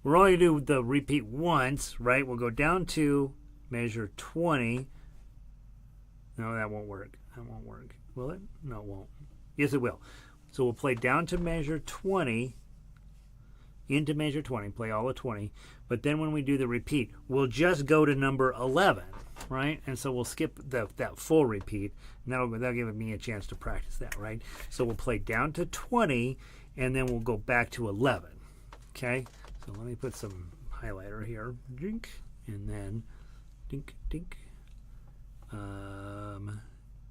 We're only going to do the repeat once, right? We'll go down to measure 20. No, that won't work. That won't work. Will it? No, it won't. Yes, it will. So we'll play down to measure 20, into measure 20, play all of 20. But then when we do the repeat, we'll just go to number 11. Right, and so we'll skip that full repeat, and that'll give me a chance to practice that, right? So we'll play down to 20, and then we'll go back to 11. Okay, so let me put some highlighter here, dink, and then dink, dink,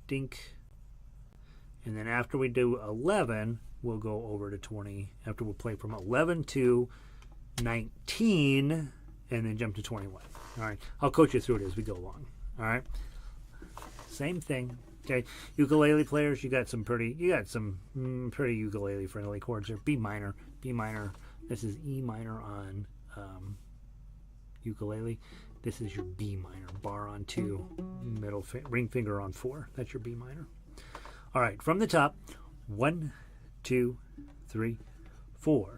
dink, and then after we do 11, we'll go over to 20. After we'll play from 11 to 19, and then jump to 21. All right, I'll coach you through it as we go along. All right, same thing. Okay, ukulele players, you got some pretty ukulele friendly chords there. B minor. This is E minor on ukulele. This is your B minor. Bar on 2, ring finger on 4. That's your B minor. All right, from the top, 1, 2, 3, 4.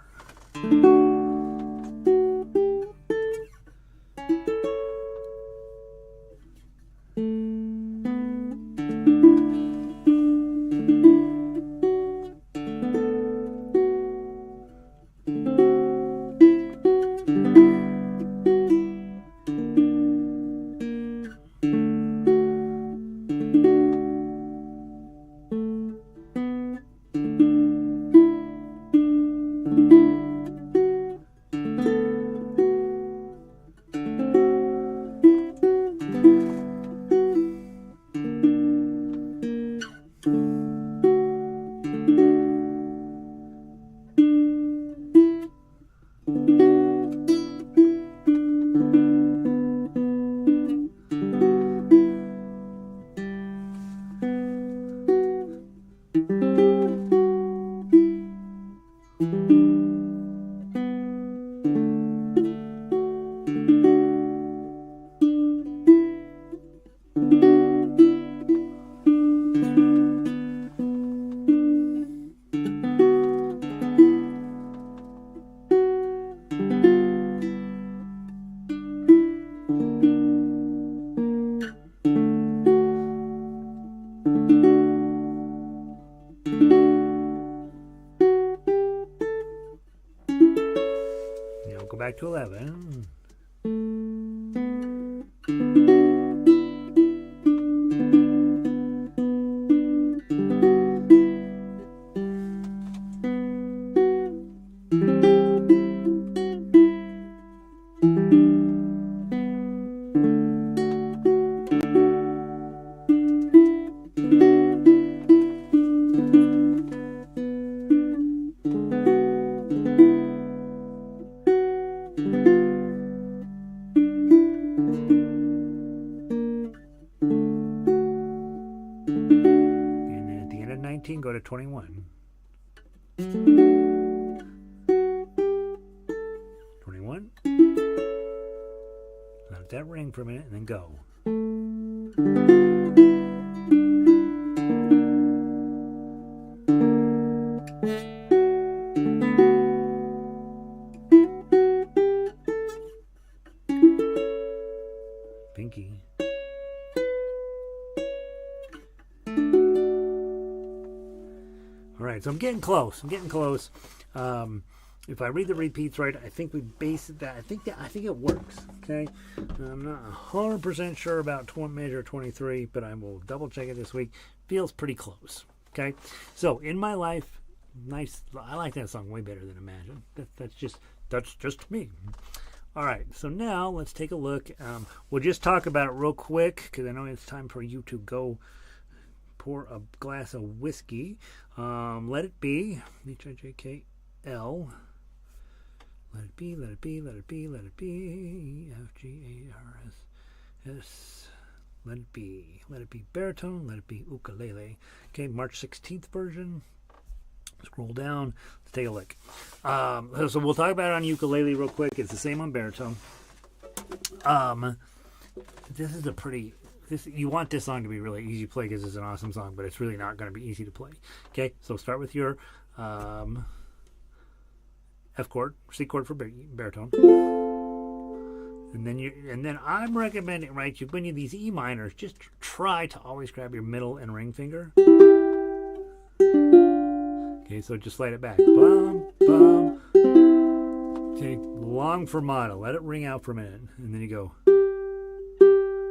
back to 11. Go to 21. 21. Let that ring for a minute and then go. Pinky. All right, so I'm getting close. If I read the repeats right, I think we base that. I think it works. Okay, I'm not 100% sure about measure 23, but I will double check it this week. Feels pretty close. Okay, so in my life, nice. I like that song way better than Imagine. That's just me. All right, so now let's take a look. We'll just talk about it real quick because I know it's time for you to go pour a glass of whiskey. Let it be. H-I-J-K-L. Let it be, let it be, let it be, let it be. F-G-A-R-S-S. Let it be. Let it be baritone. Let it be ukulele. Okay, March 16th version. Scroll down. Let's take a look. So we'll talk about it on ukulele real quick. It's the same on baritone. This is a pretty... you want this song to be really easy to play because it's an awesome song, but it's really not going to be easy to play. Okay, so start with your F chord, C chord for baritone, and then I'm recommending, right? When you these E minors, just try to always grab your middle and ring finger. Okay, so just slide it back. Bum, bum. Okay, long fermata. Let it ring out for a minute, and then you go.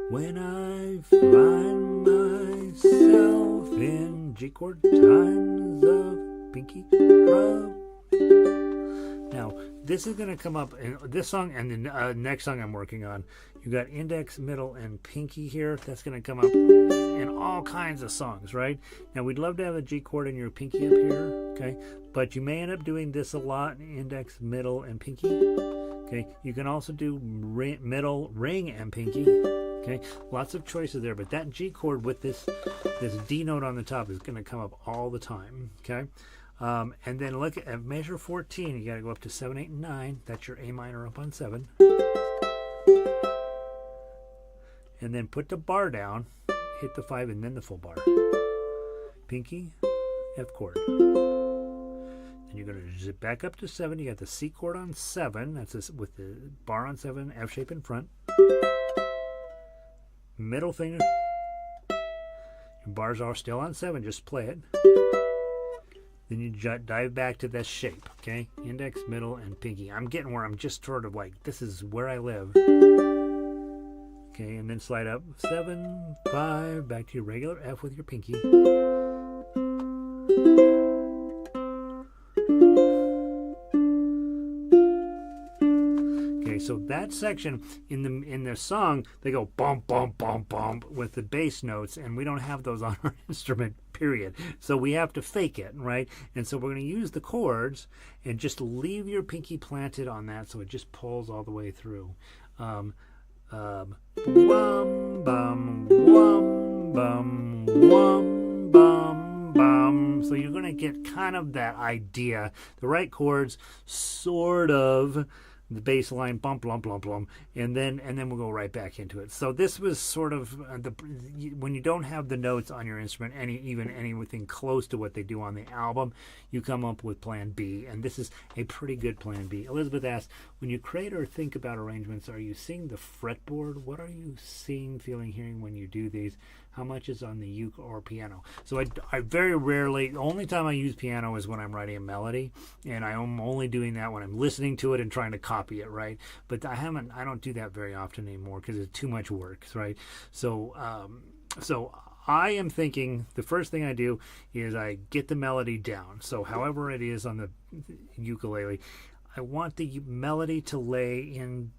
When I find myself in G chord times of pinky drum. Now, this is going to come up in this song and the next song I'm working on. You got index, middle, and pinky here. That's going to come up in all kinds of songs, right? Now, we'd love to have a G chord and your pinky up here, okay? But you may end up doing this a lot, index, middle, and pinky. Okay, you can also do middle, ring, and pinky. Okay, lots of choices there, but that G chord with this D note on the top is going to come up all the time. Okay, and then look at measure 14. You got to go up to 7, 8, and 9. That's your A minor up on 7. And then put the bar down, hit the 5, and then the full bar. Pinky, F chord. And you're going to zip back up to 7. You got the C chord on 7. That's this, with the bar on 7, F shape in front. Middle finger. Your bars are still on 7. Just play it. Then you dive back to this shape. Okay, index, middle, and pinky. I'm getting where I'm just sort of like, this is where I live. Okay, and then slide up 7, 5, back to your regular F with your pinky. So that section in the song, they go bump, bump, bump, bump with the bass notes, and we don't have those on our instrument, period. So we have to fake it, right? And so we're going to use the chords and just leave your pinky planted on that so it just pulls all the way through. Wum, bum, wum, bum, wum, bum, bum. So you're going to get kind of that idea. The right chords, sort of. The bass line, bump, blump, blump, blump, and then we'll go right back into it. So this was sort of when you don't have the notes on your instrument, anything close to what they do on the album, you come up with Plan B, and this is a pretty good Plan B. Elizabeth asked, when you create or think about arrangements, are you seeing the fretboard? What are you seeing, feeling, hearing when you do these? How much is on the uke or piano? So I very rarely, the only time I use piano is when I'm writing a melody, and I'm only doing that when I'm listening to it and trying to copy it, right? But I don't do that very often anymore because it's too much work, right? So I am thinking the first thing I do is I get the melody down. So however it is on the ukulele, I want the melody to lay in.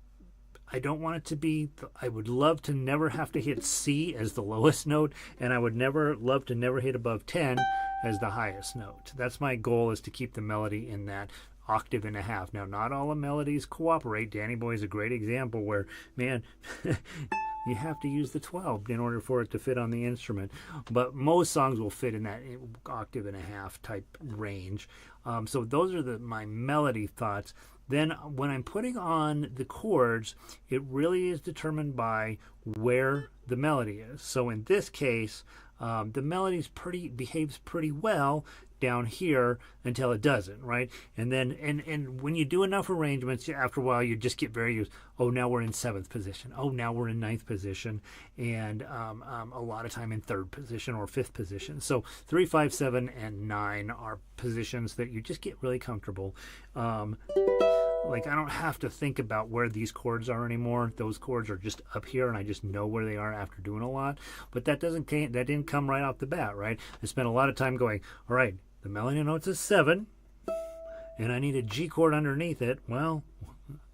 I don't want it to be, I would love to never have to hit C as the lowest note, and I would love to never hit above 10 as the highest note. That's my goal, is to keep the melody in that octave and a half. Now, not all the melodies cooperate. Danny Boy is a great example where, man, you have to use the 12 in order for it to fit on the instrument. But most songs will fit in that octave and a half type range. So those are my melody thoughts. Then when I'm putting on the chords, it really is determined by where the melody is. So in this case, the melody behaves pretty well down here until it doesn't, right? And then and when you do enough arrangements, after a while you just get very used. Oh, now we're in 7th position. Oh, now we're in 9th position, and a lot of time in 3rd position or 5th position. So 3, 5, 7, and 9 are positions that you just get really comfortable. Like, I don't have to think about where these chords are anymore. Those chords are just up here, and I just know where they are after doing a lot. But that didn't come right off the bat, right? I spent a lot of time going, all right, the melody notes is 7, and I need a G chord underneath it. Well,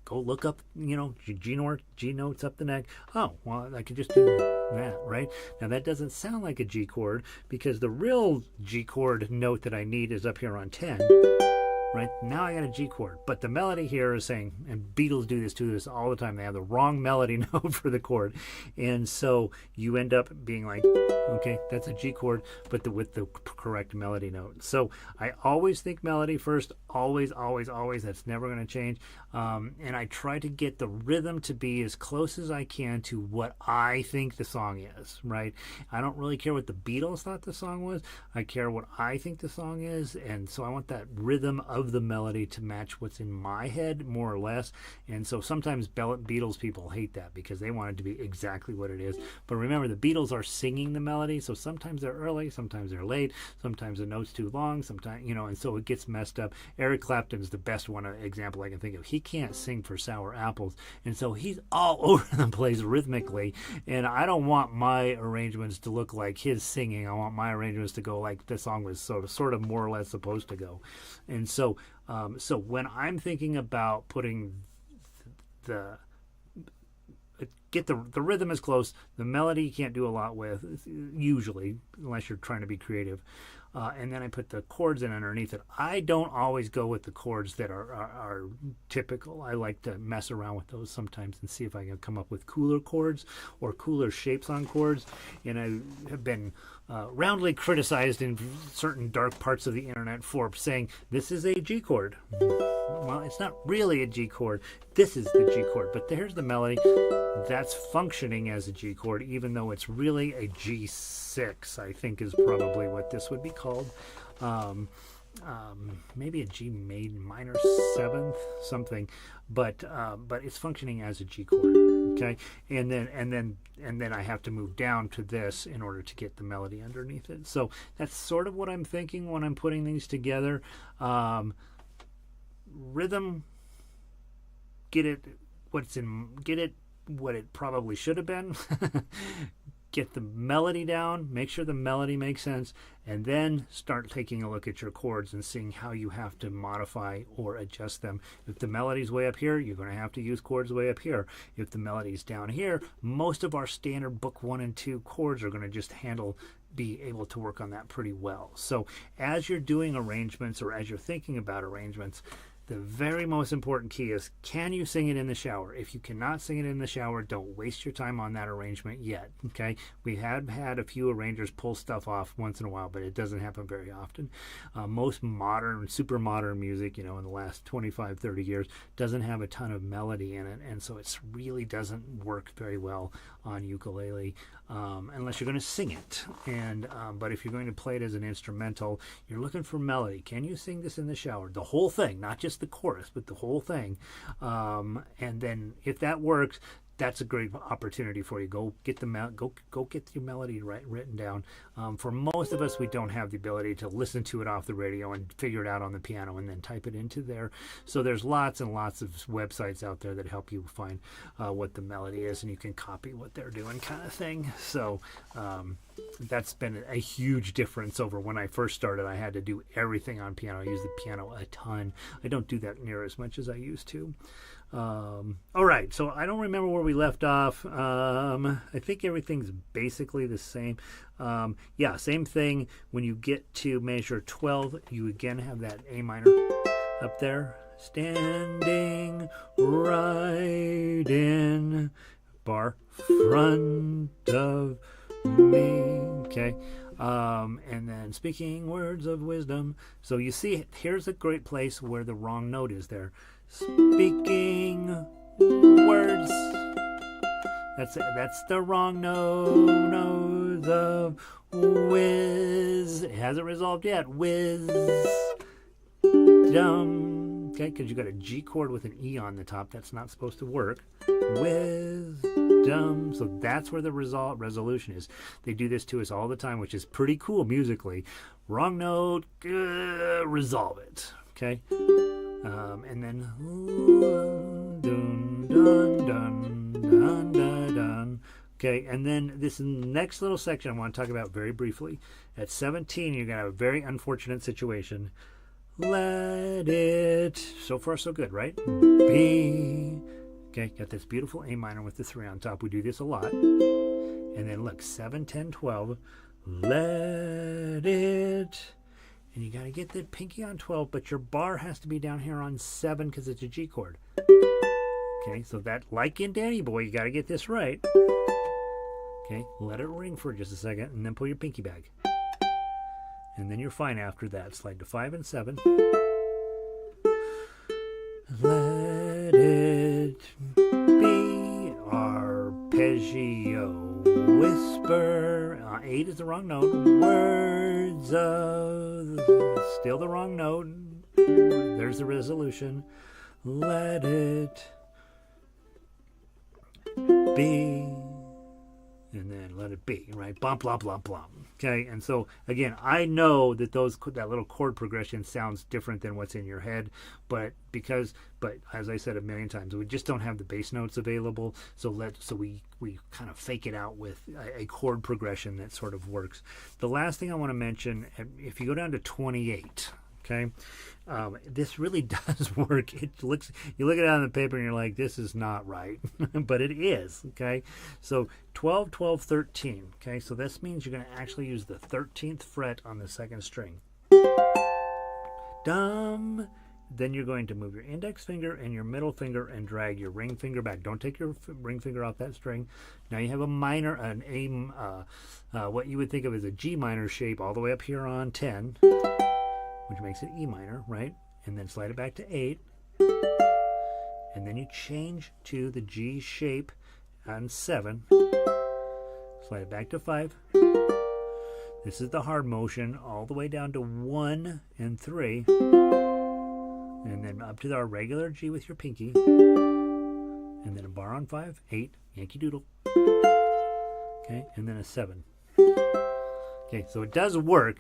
go look up, G notes up the neck. Oh, well, I could just do that, right? Now, that doesn't sound like a G chord, because the real G chord note that I need is up here on 10. Right now I got a G chord, but the melody here is saying, and Beatles do this all the time, they have the wrong melody note for the chord, and so you end up being like, okay, that's a G chord, but with the correct melody note. So I always think melody first, always, that's never going to change, and I try to get the rhythm to be as close as I can to what I think the song is, right? I don't really care what the Beatles thought the song was, I care what I think the song is, and so I want that rhythm of the melody to match what's in my head, more or less. And so sometimes Beatles people hate that because they want it to be exactly what it is. But remember, the Beatles are singing the melody, so sometimes they're early, sometimes they're late, sometimes the note's too long, sometimes, and so it gets messed up. Eric Clapton's the best example I can think of. He can't sing for Sour Apples, and so he's all over the place rhythmically, and I don't want my arrangements to look like his singing. I want my arrangements to go like the song was sort of more or less supposed to go. And so when I'm thinking about putting get the rhythm is close, the melody you can't do a lot with, usually, unless you're trying to be creative. And then I put the chords in underneath it. I don't always go with the chords that are typical. I like to mess around with those sometimes and see if I can come up with cooler chords or cooler shapes on chords. And I have been roundly criticized in certain dark parts of the internet for saying, this is a G chord. Well, it's not really a G chord. This is the G chord. But there's the melody. That's functioning as a G chord, even though it's really a G6, I think is probably what this would be called. Maybe a G minor 7th, something, but it's functioning as a G chord. Okay, and then I have to move down to this in order to get the melody underneath it. So that's sort of what I'm thinking when I'm putting these together. Rhythm, get it what it probably should have been. Get the melody down, make sure the melody makes sense, and then start taking a look at your chords and seeing how you have to modify or adjust them. If the melody's way up here, you're going to have to use chords way up here. If the melody's down here, most of our standard book 1 and 2 chords are going to just be able to work on that pretty well. So as you're doing arrangements or as you're thinking about arrangements, the very most important key is, can you sing it in the shower? If you cannot sing it in the shower, don't waste your time on that arrangement yet, okay? We have had a few arrangers pull stuff off once in a while, but it doesn't happen very often. Most modern, super modern music, in the last 25, 30 years, doesn't have a ton of melody in it, and so it really doesn't work very well on ukulele unless you're going to sing it. But if you're going to play it as an instrumental, you're looking for melody. Can you sing this in the shower? The whole thing, not just the chorus, but the whole thing. And then if that works, that's a great opportunity for you. Go get go get your melody written down. For most of us, we don't have the ability to listen to it off the radio and figure it out on the piano and then type it into there. So there's lots and lots of websites out there that help you find what the melody is, and you can copy what they're doing, kind of thing. So that's been a huge difference over when I first started. I had to do everything on piano. I use the piano a ton. I don't do that near as much as I used to. All right, so I don't remember where we left off. I think everything's basically the same. Yeah, same thing. When you get to measure 12, you again have that A minor up there. Standing right in bar front of me. Okay. And then speaking words of wisdom. So you see, here's a great place where the wrong note is there. Speaking words. That's the wrong note of whiz. It hasn't resolved yet. Wisdom. Okay, because you got a G chord with an E on the top. That's not supposed to work. Wisdom. So that's where the resolution is. They do this to us all the time, which is pretty cool musically. Wrong note, resolve it. Okay. And then dun, dun, dun, dun, dun, dun. Okay, and then this next little section I want to talk about very briefly. At 17, you're going to have a very unfortunate situation. Let it, so far so good, right? Be. Okay, got this beautiful A minor with the 3 on top. We do this a lot. And then look, 7, 10, 12. Let it. And you got to get the pinky on 12, but your bar has to be down here on 7 because it's a G chord. Okay, so that, like in Danny Boy, you got to get this right. Okay, let it ring for just a second, and then pull your pinky back. And then you're fine after that. Slide to 5 and 7. Let it be arpeggio whisper. 8 is the wrong note. Words of, still the wrong note. There's the resolution. Let it be. And then let it be, right? Blah, blah, blah, blah. Okay, and so, again, I know that that little chord progression sounds different than what's in your head, but as I said a million times, we just don't have the bass notes available, so we kind of fake it out with a chord progression that sort of works. The last thing I want to mention, if you go down to 28, okay, this really does work. You look at it on the paper and you're like, this is not right, but it is. Okay, so 12, 12, 13. Okay, so this means you're going to actually use the 13th fret on the 2nd string. Dum. Then you're going to move your index finger and your middle finger and drag your ring finger back. Don't take your ring finger off that string. Now you have a minor, what you would think of as a G minor shape all the way up here on 10. Which makes it E minor, right? And then slide it back to 8. And then you change to the G shape on 7. Slide it back to 5. This is the hard motion all the way down to 1 and 3. And then up to our regular G with your pinky. And then a bar on 5, 8, Yankee Doodle. Okay, and then a 7. Okay, so it does work.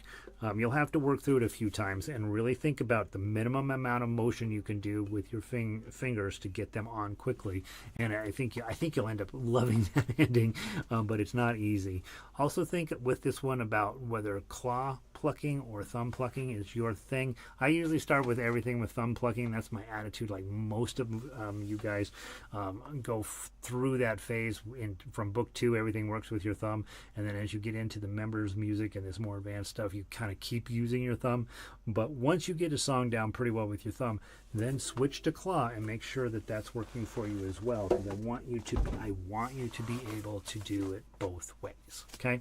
You'll have to work through it a few times and really think about the minimum amount of motion you can do with your fingers to get them on quickly. And I think you'll end up loving that ending, but it's not easy. Also think with this one about whether claw plucking or thumb plucking is your thing. I usually start with everything with thumb plucking. That's my attitude. Like most of you guys go through that phase. From book 2, everything works with your thumb, and then as you get into the members music and this more advanced stuff, you kind of keep using your thumb. But once you get a song down pretty well with your thumb, then switch to claw and make sure that that's working for you as well, because I want you to be able to do it both ways. Okay.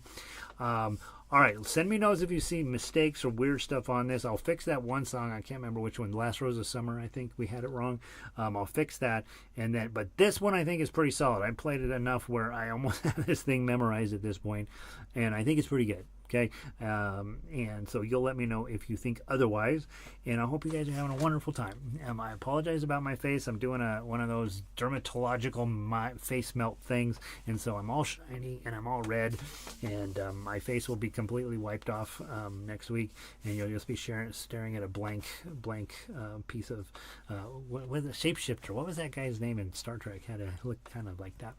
All right, send me notes if you see mistakes or weird stuff on this. I'll fix that one song. I can't remember which one. Last Rose of Summer, I think we had it wrong. I'll fix that. But this one I think is pretty solid. I played it enough where I almost have this thing memorized at this point, and I think it's pretty good. Okay, and so you'll let me know if you think otherwise. And I hope you guys are having a wonderful time. I apologize about my face. I'm doing one of those dermatological face melt things, and so I'm all shiny and I'm all red, and my face will be completely wiped off next week, and you'll just be staring at a blank piece of what was a shapeshifter? What was that guy's name in Star Trek? Had to look kind of like that.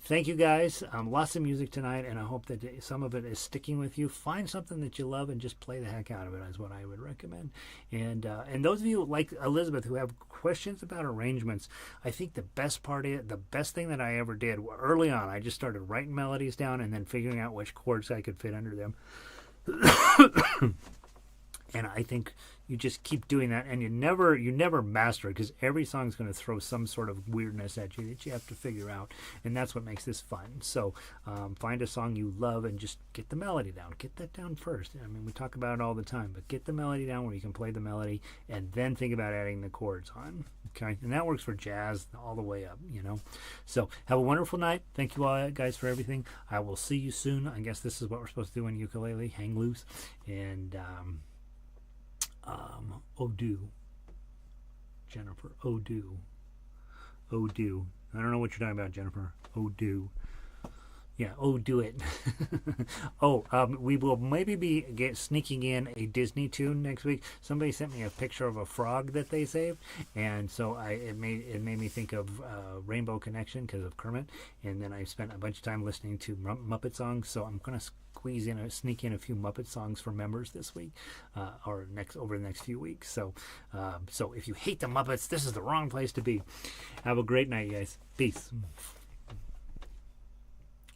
Thank you guys. Lots of music tonight, and I hope that some of it is sticking with you. Find something that you love and just play the heck out of it is what I would recommend. And those of you like Elizabeth who have questions about arrangements, I think the best thing that I ever did early on, I just started writing melodies down and then figuring out which chords I could fit under them. And I think you just keep doing that, and you never master it, because every song is going to throw some sort of weirdness at you that you have to figure out, and that's what makes this fun. So find a song you love and just get the melody down. Get that down first. I mean, we talk about it all the time, but get the melody down where you can play the melody, and then think about adding the chords on. Okay, and that works for jazz all the way up, you know. So have a wonderful night. Thank you all guys for everything. I will see you soon. I guess this is what we're supposed to do on ukulele, hang loose, and do, Jennifer, do. I don't know what you're talking about, Jennifer. Do. Yeah, do it. We will maybe be sneaking in a Disney tune next week. Somebody sent me a picture of a frog that they saved, and so it made me think of Rainbow Connection because of Kermit. And then I spent a bunch of time listening to Muppet songs, so I'm gonna sneak in a few Muppet songs for members this week, or over the next few weeks. So if you hate the Muppets, this is the wrong place to be. Have a great night, guys. Peace.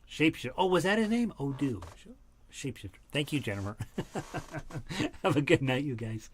Shapeshifter. Oh, was that his name? Do. Shapeshifter. Thank you, Jennifer. Have a good night, you guys.